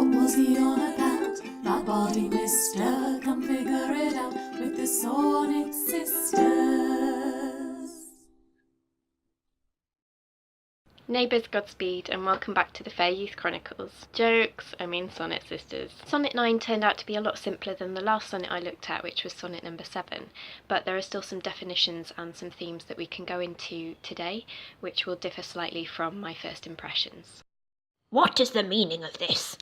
What was he on about? My body, mister, come figure it out with the Sonnet Sisters. Neighbours, Godspeed, and welcome back to the Fair Youth Chronicles. Sonnet Sisters. Sonnet 9 turned out to be a lot simpler than the last sonnet I looked at, which was sonnet number 7, but there are still some definitions and some themes that we can go into today, which will differ slightly from my first impressions. What is the meaning of this?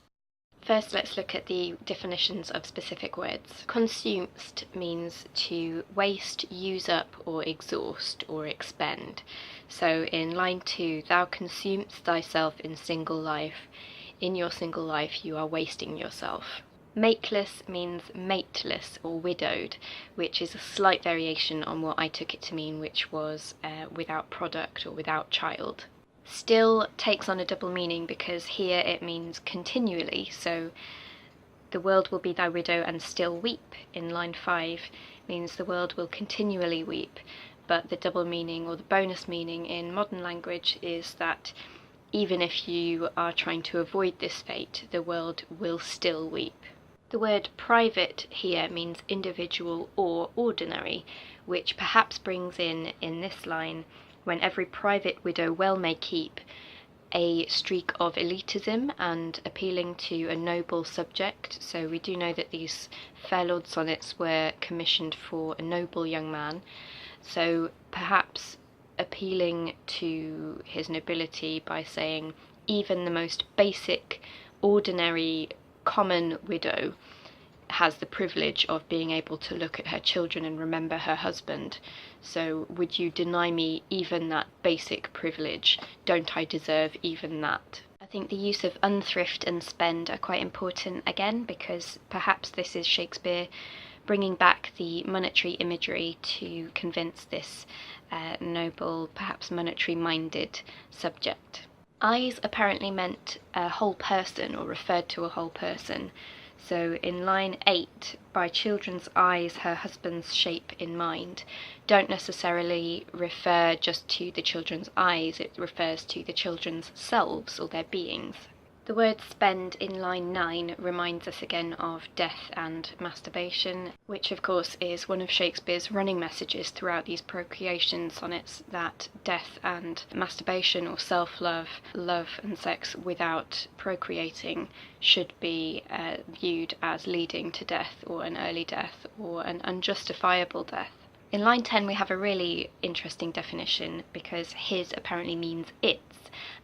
First, let's look at the definitions of specific words. Consumst means to waste, use up, or exhaust, or expend. So in line 2, thou consumest thyself in single life. In your single life, you are wasting yourself. Mateless means mateless or widowed, which is a slight variation on what I took it to mean, which was without product or without child. Still takes on a double meaning because here it means continually, so the world will be thy widow and still weep in line 5 means the world will continually weep, but the double meaning or the bonus meaning in modern language is that even if you are trying to avoid this fate, the world will still weep. The word private here means individual or ordinary, which perhaps brings in this line, when every private widow well may keep, a streak of elitism and appealing to a noble subject. So we do know that these Fair Lord sonnets were commissioned for a noble young man, so perhaps appealing to his nobility by saying even the most basic, ordinary, common widow has the privilege of being able to look at her children and remember her husband. So would you deny me even that basic privilege? Don't I deserve even that? I think the use of unthrift and spend are quite important again, because perhaps this is Shakespeare bringing back the monetary imagery to convince this noble, perhaps monetary-minded subject. Eyes apparently meant a whole person or referred to a whole person. So in line 8, by children's eyes her husband's shape in mind, don't necessarily refer just to the children's eyes, it refers to the children's selves or their beings. The word spend in line 9 reminds us again of death and masturbation, which of course is one of Shakespeare's running messages throughout these procreation sonnets, that death and masturbation or self-love, love and sex without procreating should be viewed as leading to death or an early death or an unjustifiable death. In line 10 we have a really interesting definition because his apparently means its,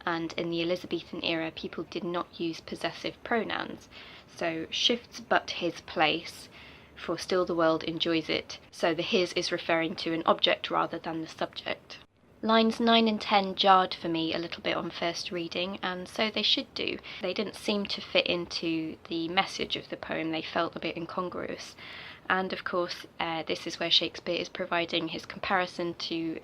and in the Elizabethan era people did not use possessive pronouns, so shifts but his place, for still the world enjoys it, so the his is referring to an object rather than the subject. Lines 9 and 10 jarred for me a little bit on first reading, and so they should do. They didn't seem to fit into the message of the poem, they felt a bit incongruous. And of course, this is where Shakespeare is providing his comparison to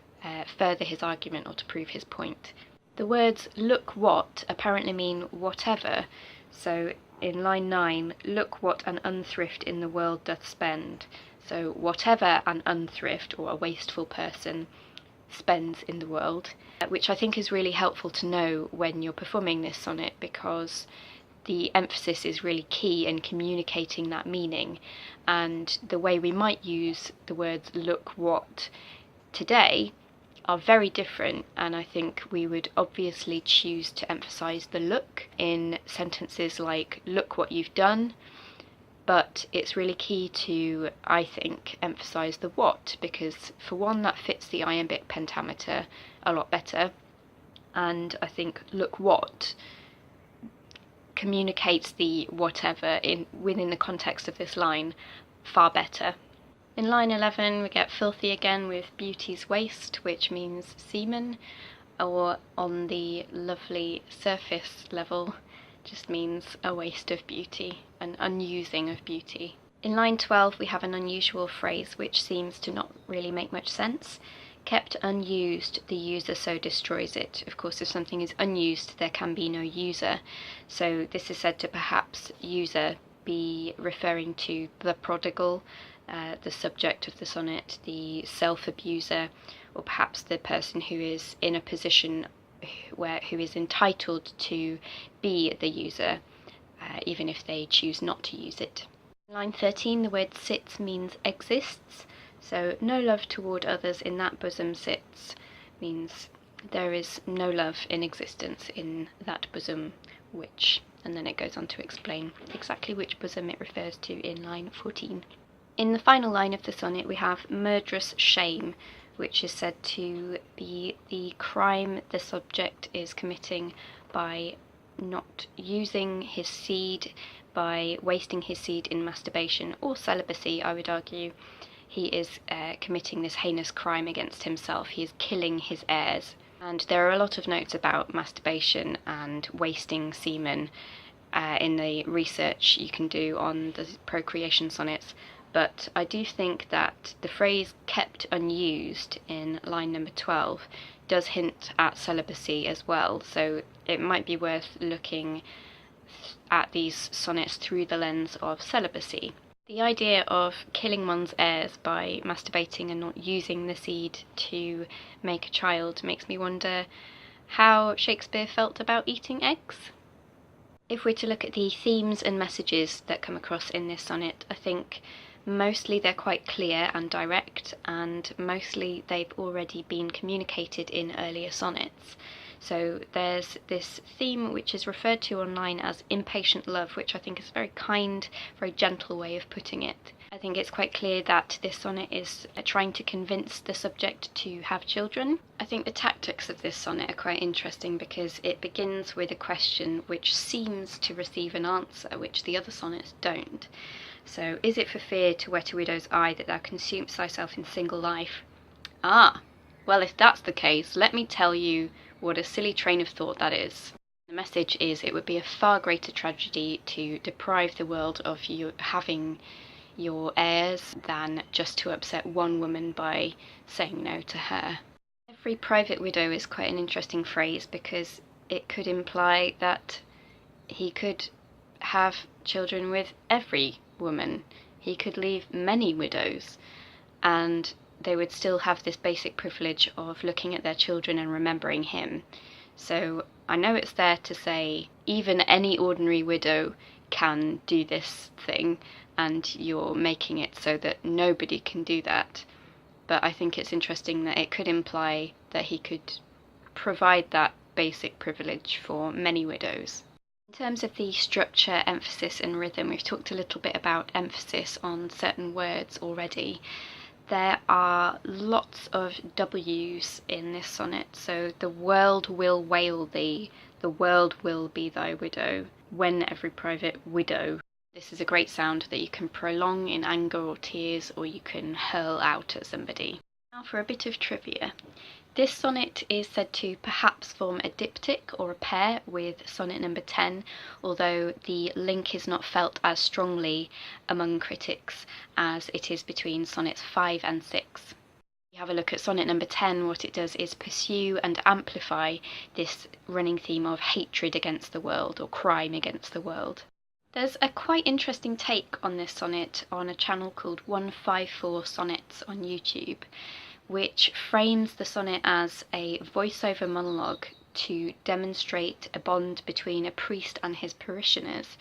further his argument or to prove his point. The words look what apparently mean whatever, so in line 9, look what an unthrift in the world doth spend. So whatever an unthrift or a wasteful person spends in the world, which I think is really helpful to know when you're performing this sonnet, because the emphasis is really key in communicating that meaning, and the way we might use the words look what today are very different, and I think we would obviously choose to emphasize the look in sentences like look what you've done, but it's really key to, I think, emphasize the what, because for one that fits the iambic pentameter a lot better, and I think look what communicates the whatever within the context of this line far better. In line 11 we get filthy again with beauty's waste, which means semen, or on the lovely surface level just means a waste of beauty, an unusing of beauty. In line 12 we have an unusual phrase which seems to not really make much sense. Kept unused, the user so destroys it. Of course, if something is unused, there can be no user. So this is said to perhaps user be referring to the prodigal, the subject of the sonnet, the self-abuser, or perhaps the person who is in a position who is entitled to be the user, even if they choose not to use it. In line 13, the word sits means exists, so no love toward others in that bosom sits means there is no love in existence in that bosom which, and then it goes on to explain exactly which bosom it refers to in line 14. In the final line of the sonnet we have murderous shame, which is said to be the crime the subject is committing by not using his seed, by wasting his seed in masturbation or celibacy. I would argue he is committing this heinous crime against himself. He is killing his heirs. And there are a lot of notes about masturbation and wasting semen in the research you can do on the procreation sonnets, but I do think that the phrase kept unused in line number 12 does hint at celibacy as well, so it might be worth looking at these sonnets through the lens of celibacy. The idea of killing one's heirs by masturbating and not using the seed to make a child makes me wonder how Shakespeare felt about eating eggs. If we're to look at the themes and messages that come across in this sonnet, I think mostly they're quite clear and direct, and mostly they've already been communicated in earlier sonnets. So there's this theme which is referred to online as impatient love, which I think is a very kind, very gentle way of putting it. I think it's quite clear that this sonnet is trying to convince the subject to have children. I think the tactics of this sonnet are quite interesting because it begins with a question which seems to receive an answer which the other sonnets don't. So, is it for fear to whet a widow's eye that thou consumest thyself in single life? Ah, well, if that's the case, let me tell you what a silly train of thought that is. The message is it would be a far greater tragedy to deprive the world of you having your heirs than just to upset one woman by saying no to her. Every private widow is quite an interesting phrase because it could imply that he could have children with every woman. He could leave many widows and they would still have this basic privilege of looking at their children and remembering him. So I know it's there to say even any ordinary widow can do this thing, and you're making it so that nobody can do that. But I think it's interesting that it could imply that he could provide that basic privilege for many widows. In terms of the structure, emphasis and rhythm, we've talked a little bit about emphasis on certain words already. There are lots of W's in this sonnet, so the world will wail thee, the world will be thy widow, when every private widow. This is a great sound that you can prolong in anger or tears, or you can hurl out at somebody. Now for a bit of trivia. This sonnet is said to perhaps form a diptych or a pair with sonnet number 10, although the link is not felt as strongly among critics as it is between sonnets 5 and 6. If you have a look at sonnet number 10, what it does is pursue and amplify this running theme of hatred against the world or crime against the world. There's a quite interesting take on this sonnet on a channel called 154 Sonnets on YouTube, which frames the sonnet as a voiceover monologue to demonstrate a bond between a priest and his parishioners.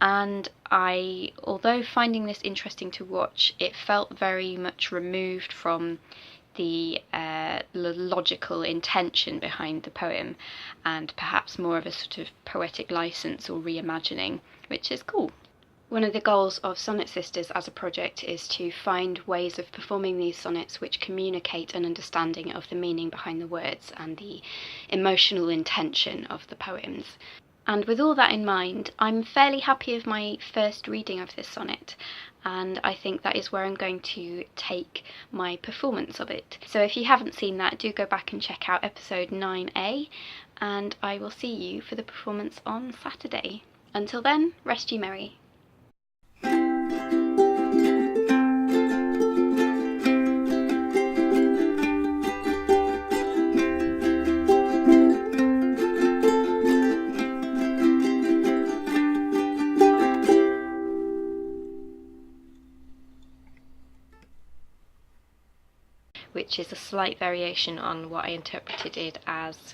And although finding this interesting to watch, it felt very much removed from the logical intention behind the poem, and perhaps more of a sort of poetic license or reimagining, which is cool. One of the goals of Sonnet Sisters as a project is to find ways of performing these sonnets which communicate an understanding of the meaning behind the words and the emotional intention of the poems. And with all that in mind, I'm fairly happy with my first reading of this sonnet, and I think that is where I'm going to take my performance of it. So if you haven't seen that, do go back and check out episode 9a, and I will see you for the performance on Saturday. Until then, rest ye merry. Which is a slight variation on what I interpreted it as